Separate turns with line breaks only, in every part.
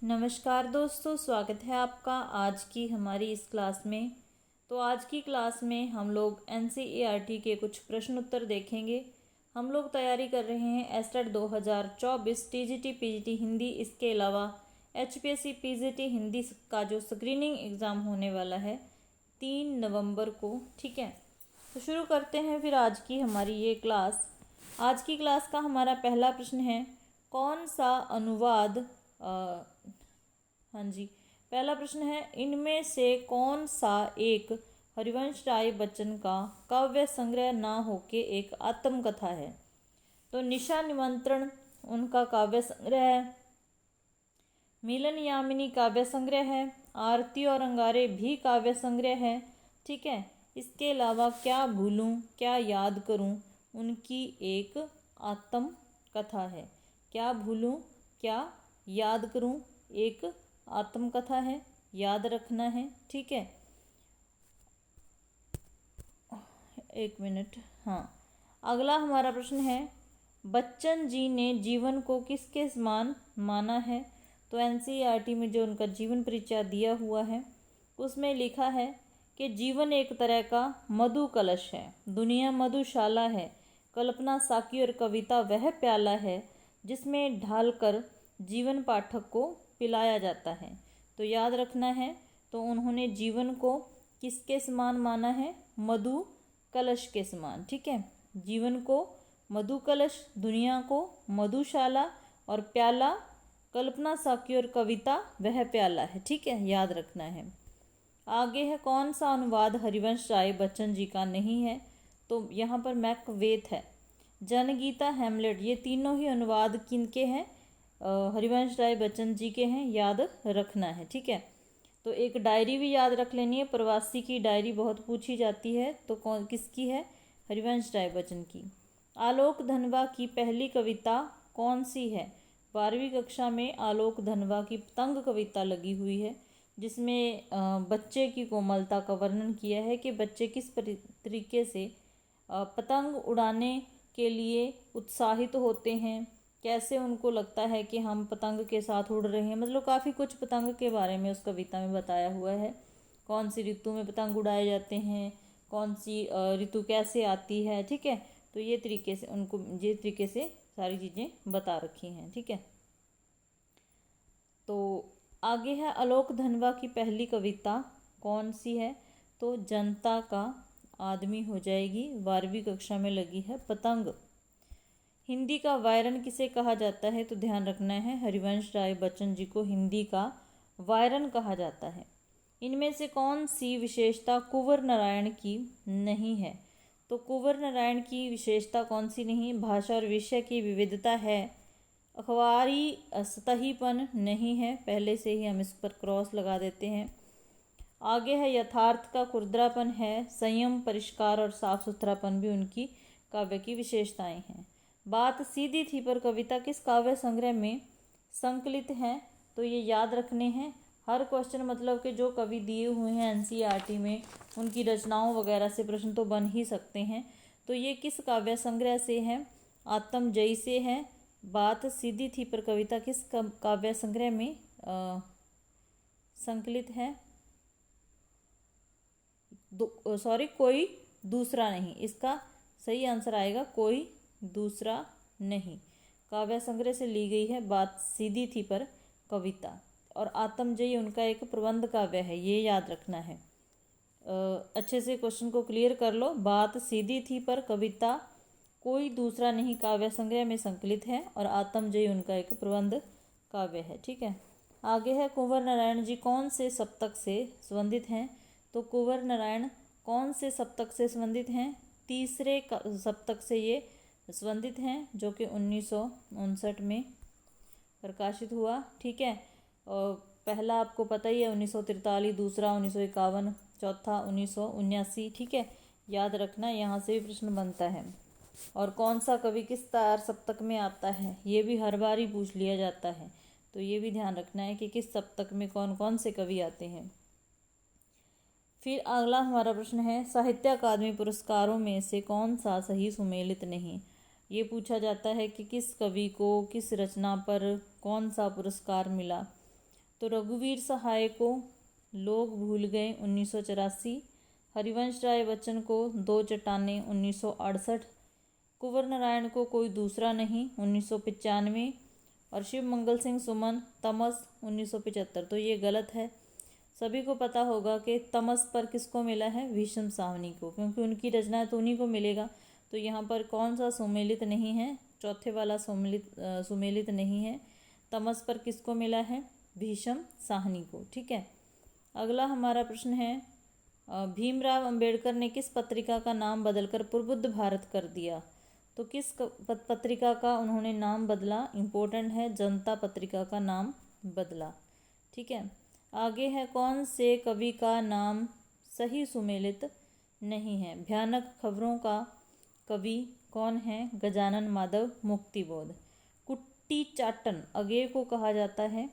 नमस्कार दोस्तों, स्वागत है आपका आज की हमारी इस क्लास में। तो आज की क्लास में हम लोग एनसीईआरटी के कुछ प्रश्न उत्तर देखेंगे। हम लोग तैयारी कर रहे हैं एस्टेट 2024 टीजीटी पीजीटी हिंदी। इसके अलावा एचपीएससी पीजीटी हिंदी का जो स्क्रीनिंग एग्ज़ाम होने वाला है 3 नवंबर को। ठीक है, तो शुरू करते हैं फिर आज की हमारी ये क्लास। आज की क्लास का हमारा पहला प्रश्न है, कौन सा अनुवाद हाँ जी, पहला प्रश्न है, इनमें से कौन सा एक हरिवंश राय बच्चन का काव्य संग्रह ना होके एक आत्मकथा है? तो निशा निमंत्रण उनका काव्य संग्रह है, मिलन यामिनी काव्य संग्रह है, आरती और अंगारे भी काव्य संग्रह है। ठीक है, इसके अलावा क्या भूलूं क्या याद करूं उनकी एक आत्मकथा है। क्या भूलूं क्या याद करूं एक आत्मकथा है, याद रखना है। ठीक है, एक मिनट। हाँ, अगला हमारा प्रश्न है, बच्चन जी ने जीवन को किसके समान माना है? तो एनसीईआरटी में जो उनका जीवन परिचय दिया हुआ है उसमें लिखा है कि जीवन एक तरह का मधु कलश है, दुनिया मधुशाला है, कल्पना साकी और कविता वह प्याला है जिसमें ढालकर जीवन पाठक को पिलाया जाता है। तो याद रखना है, तो उन्होंने जीवन को किसके समान माना है? मधु कलश के समान। ठीक है, जीवन को मधु कलश, दुनिया को मधुशाला और प्याला कल्पना साकी और कविता वह प्याला है। ठीक है, याद रखना है। आगे है, कौन सा अनुवाद हरिवंश राय बच्चन जी का नहीं है? तो यहाँ पर मैकबेथ है, जनगीता, हैमलेट, ये तीनों ही अनुवाद किनके हैं? हरिवंश राय बच्चन जी के हैं, याद रखना है। ठीक है, तो एक डायरी भी याद रख लेनी है, प्रवासी की डायरी बहुत पूछी जाती है, तो कौन किसकी है? हरिवंश राय बच्चन की। आलोक धनवा की पहली कविता कौन सी है? 12वीं कक्षा में आलोक धनवा की पतंग कविता लगी हुई है, जिसमें बच्चे की कोमलता का वर्णन किया है कि बच्चे किस तरीके से पतंग उड़ाने के लिए उत्साहित होते हैं, कैसे उनको लगता है कि हम पतंग के साथ उड़ रहे हैं। मतलब काफ़ी कुछ पतंग के बारे में उस कविता में बताया हुआ है, कौन सी ऋतु में पतंग उड़ाए जाते हैं, कौन सी ऋतु कैसे आती है। ठीक है, तो ये तरीके से सारी चीज़ें बता रखी हैं। ठीक है, तो आगे है, आलोक धनवा की पहली कविता कौन सी है? तो जनता का आदमी हो जाएगी, 12वीं कक्षा में लगी है पतंग। हिंदी का वायरन किसे कहा जाता है? तो ध्यान रखना है, हरिवंश राय बच्चन जी को हिंदी का वायरन कहा जाता है। इनमें से कौन सी विशेषता कुंवर नारायण की नहीं है? तो कुंवर नारायण की विशेषता कौन सी नहीं? भाषा और विषय की विविधता है, अखबारी सतहीपन नहीं है, पहले से ही हम इस पर क्रॉस लगा देते हैं। आगे है, यथार्थ का खुरदरापन है, संयम, परिष्कार और साफ सुथरापन भी उनकी काव्य की विशेषताएं हैं। बात सीधी थी पर कविता किस काव्य संग्रह में संकलित है? तो ये याद रखने हैं। हर क्वेश्चन मतलब कि जो कवि दिए हुए हैं एनसीईआरटी में उनकी रचनाओं वगैरह से प्रश्न तो बन ही सकते हैं। तो ये किस काव्य संग्रह से है? आत्मजयी से है। बात सीधी थी पर कविता किस काव्य संग्रह में संकलित है? कोई दूसरा नहीं, इसका सही आंसर आएगा कोई दूसरा नहीं। काव्य संग्रह से ली गई है बात सीधी थी पर कविता, और आत्मजयी उनका एक प्रबंध काव्य है, ये याद रखना है। अच्छे से क्वेश्चन को क्लियर कर लो। बात सीधी थी पर कविता कोई दूसरा नहीं काव्य संग्रह में संकलित है, और आत्मजयी उनका एक प्रबंध काव्य है। ठीक है, आगे है, कुंवर नारायण जी कौन से सप्तक से संबंधित हैं? तो कुंवर नारायण कौन से सप्तक से संबंधित हैं? तीसरे सप्तक से ये संबंधित हैं, जो कि 1959 में प्रकाशित हुआ। ठीक है, और पहला आपको पता ही है 1943, दूसरा 1951, चौथा 1979। ठीक है, याद रखना, यहाँ से भी प्रश्न बनता है। और कौन सा कवि किस तार सप्तक में आता है, ये भी हर बार ही पूछ लिया जाता है, तो ये भी ध्यान रखना है कि किस सप्तक में कौन कौन से कवि आते हैं। फिर अगला हमारा प्रश्न है, साहित्य अकादमी पुरस्कारों में से कौन सा सही सुमेलित नहीं? ये पूछा जाता है कि किस कवि को किस रचना पर कौन सा पुरस्कार मिला। तो रघुवीर सहाय को लोग भूल गए 1984, हरिवंश राय बच्चन को दो चट्टानें 1968, कुंवर नारायण को कोई दूसरा नहीं 1995 और शिव मंगल सिंह सुमन तमस 1975। तो ये गलत है। सभी को पता होगा कि तमस पर किसको मिला है, भीष्म साहनी को, क्योंकि उनकी रचना तो उन्हीं को मिलेगा। तो यहाँ पर कौन सा सुमेलित नहीं है, चौथे वाला सुमेलित नहीं है। तमस पर किसको मिला है, भीष्म साहनी को। ठीक है, अगला हमारा प्रश्न है भीमराव अंबेडकर ने किस पत्रिका का नाम बदलकर प्रबुद्ध भारत कर दिया। तो किस पत्रिका का उन्होंने नाम बदला, इम्पोर्टेंट है, जनता पत्रिका का नाम बदला। ठीक है, आगे है कौन से कवि का नाम सही सुमेलित नहीं है। भयानक खबरों का कवि कौन है, गजानन माधव मुक्तिबोध। कुट्टी चाटन अगेय को कहा जाता है।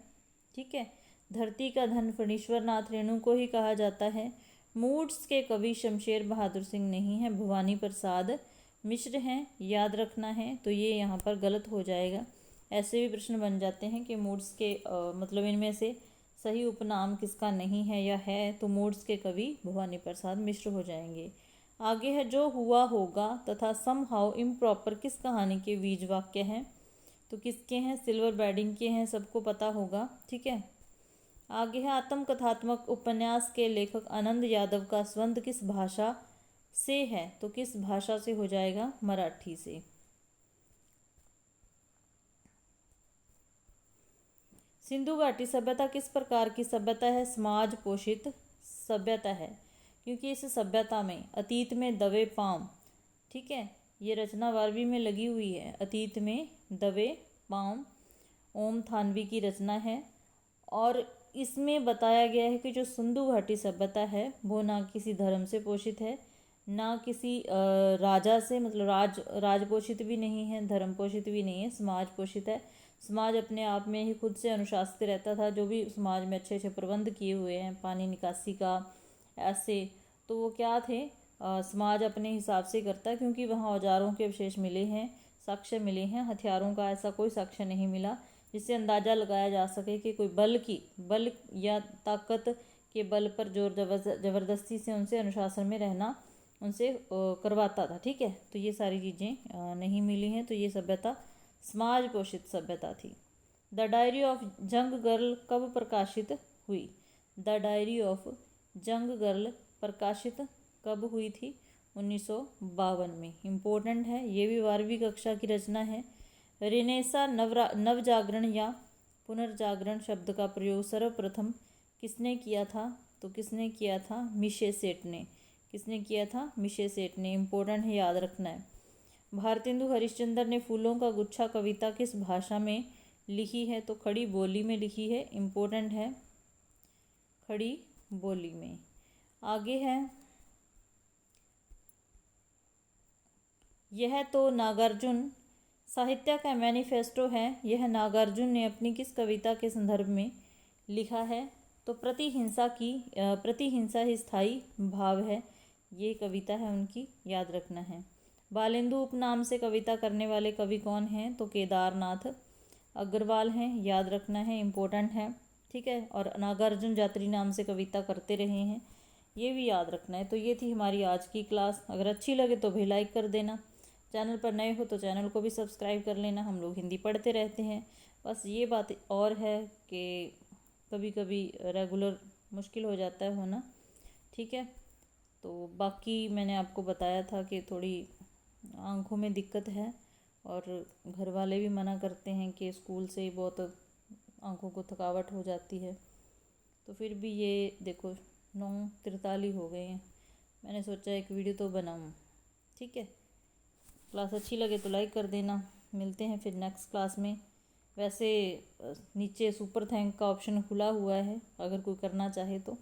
ठीक है, धरती का धन फणीश्वर नाथ रेणु को ही कहा जाता है। मूड्स के कवि शमशेर बहादुर सिंह नहीं है, भवानी प्रसाद मिश्र हैं, याद रखना है। तो ये यहाँ पर गलत हो जाएगा। ऐसे भी प्रश्न बन जाते हैं कि मूड्स के मतलब इनमें से सही उपनाम किसका नहीं है या है, तो मूड्स के कवि भवानी प्रसाद मिश्र हो जाएंगे। आगे है जो हुआ होगा तथा सम हाउ इम्प्रॉपर किस कहानी के बीज वाक्य हैं। तो किसके हैं, सिल्वर बैडिंग के हैं, सबको पता होगा। ठीक है, आगे है आत्मकथात्मक उपन्यास के लेखक आनंद यादव का स्वंद किस भाषा से है। तो किस भाषा से हो जाएगा, मराठी से। सिंधु घाटी सभ्यता किस प्रकार की सभ्यता है, समाज पोषित सभ्यता है, क्योंकि इस सभ्यता में अतीत में दवे पांव, ठीक है, ये रचना 12वीं में लगी हुई है। अतीत में दवे पांव ओम थानवी की रचना है और इसमें बताया गया है कि जो सिंधु घाटी सभ्यता है वो ना किसी धर्म से पोषित है, ना किसी राजा से, मतलब राज पोषित भी नहीं है, धर्म पोषित भी नहीं है, समाज पोषित है। समाज अपने आप में ही खुद से अनुशासित रहता था। जो भी समाज में अच्छे अच्छे प्रबंध किए हुए हैं, पानी निकासी का, ऐसे, तो वो क्या थे, समाज अपने हिसाब से करता है, क्योंकि वहाँ औजारों के अवशेष मिले हैं, साक्ष्य मिले हैं। हथियारों का ऐसा कोई साक्ष्य नहीं मिला जिससे अंदाज़ा लगाया जा सके कि कोई बल या ताकत के बल पर जोर जबरदस्ती से उनसे अनुशासन में रहना उनसे करवाता था। ठीक है, तो ये सारी चीज़ें नहीं मिली हैं। तो ये सभ्यता समाज पोषित सभ्यता थी। द डायरी ऑफ जंग गर्ल कब प्रकाशित हुई। द डायरी ऑफ जंग गर्ल प्रकाशित कब हुई थी, 1952 में। इम्पोर्टेंट है, ये भी 12वीं कक्षा की रचना है। रेनेसा नवजागरण या पुनर्जागरण शब्द का प्रयोग सर्वप्रथम किसने किया था। तो किसने किया था, मिशे सेठ ने। किसने किया था, मिशे सेठ ने। इम्पोर्टेंट है, याद रखना है। भारतेंदु हरिश्चंद्र ने फूलों का गुच्छा कविता किस भाषा में लिखी है। तो खड़ी बोली में लिखी है। इम्पोर्टेंट है, खड़ी बोली में। आगे है यह तो नागार्जुन साहित्य का मैनिफेस्टो है। यह नागार्जुन ने अपनी किस कविता के संदर्भ में लिखा है। तो प्रतिहिंसा ही स्थायी भाव है, ये कविता है उनकी, याद रखना है। बालेंदु उपनाम से कविता करने वाले कवि कौन हैं। तो केदारनाथ अग्रवाल हैं, याद रखना है, इम्पोर्टेंट है। ठीक है, और नागार्जुन जात्री नाम से कविता करते रहे हैं, ये भी याद रखना है। तो ये थी हमारी आज की क्लास। अगर अच्छी लगे तो भी लाइक कर देना, चैनल पर नए हो तो चैनल को भी सब्सक्राइब कर लेना। हम लोग हिंदी पढ़ते रहते हैं। बस ये बात और है कि कभी कभी रेगुलर मुश्किल हो जाता है होना। ठीक है, तो बाकी मैंने आपको बताया था कि थोड़ी आँखों में दिक्कत है और घर वाले भी मना करते हैं कि स्कूल से ही बहुत आँखों को थकावट हो जाती है। तो फिर भी ये देखो 9:43 हो गए हैं, मैंने सोचा एक वीडियो तो बनाऊँ। ठीक है, क्लास अच्छी लगे तो लाइक कर देना। मिलते हैं फिर नेक्स्ट क्लास में। वैसे नीचे सुपर थैंक का ऑप्शन खुला हुआ है, अगर कोई करना चाहे तो।